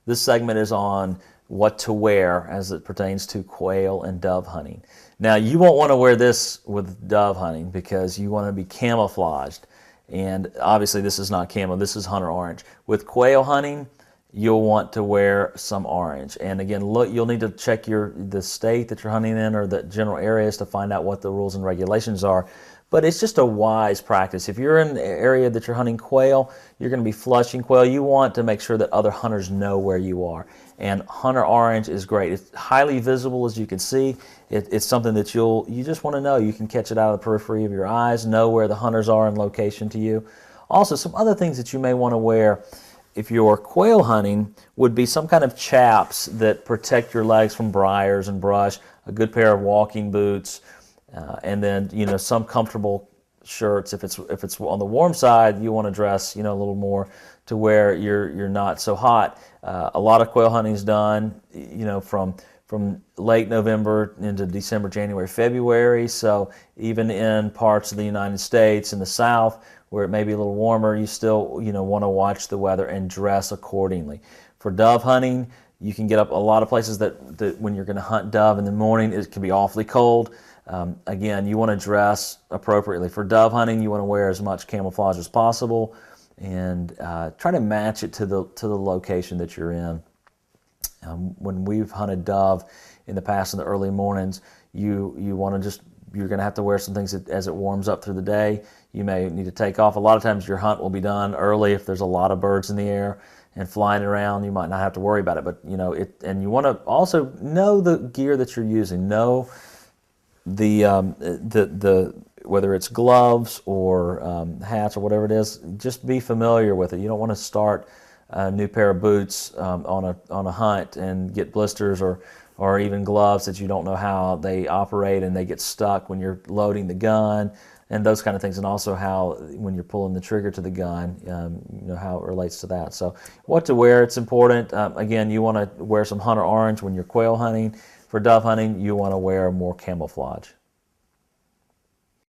This segment is on what to wear as it pertains to quail and dove hunting. Now, you won't want to wear this with dove hunting because you want to be camouflaged. And obviously this is not camo, this is hunter orange. With quail hunting, you'll want to wear some orange. And again, look, you'll need to check the state that you're hunting in or the general areas to find out what the rules and regulations are. But it's just a wise practice. If you're in an area that you're hunting quail, you're going to be flushing quail. You want to make sure that other hunters know where you are. And hunter orange is great. It's highly visible, as you can see. It's something that you just want to know. You can catch it out of the periphery of your eyes, know where the hunters are in location to you. Also, some other things that you may want to wear if you're quail hunting would be some kind of chaps that protect your legs from briars and brush, a good pair of walking boots, and then some comfortable shirts. If it's on the warm side, you want to dress a little more to where you're not so hot. A lot of quail hunting is done from late November into December, January, February. So even in parts of the United States in the South where it may be a little warmer, you still want to watch the weather and dress accordingly. For dove hunting, you can get up a lot of places that when you're going to hunt dove in the morning, it can be awfully cold. Again, you want to dress appropriately. For dove hunting, you want to wear as much camouflage as possible and try to match it to the location that you're in. When we've hunted dove in the past in the early mornings, you're going to have to wear some things as it warms up through the day. You may need to take off. A lot of times your hunt will be done early if there's a lot of birds in the air and flying around. You might not have to worry about it, but and you want to also know the gear that you're using. Know the whether it's gloves or hats or whatever it is. Just be familiar with it. You don't want to start a new pair of boots on a hunt and get blisters or even gloves that you don't know how they operate and they get stuck when you're loading the gun and those kind of things, and also how when you're pulling the trigger to the gun, how it relates to that. So what to wear, it's important. Again, you want to wear some hunter orange when you're quail hunting. For dove hunting, you want to wear more camouflage.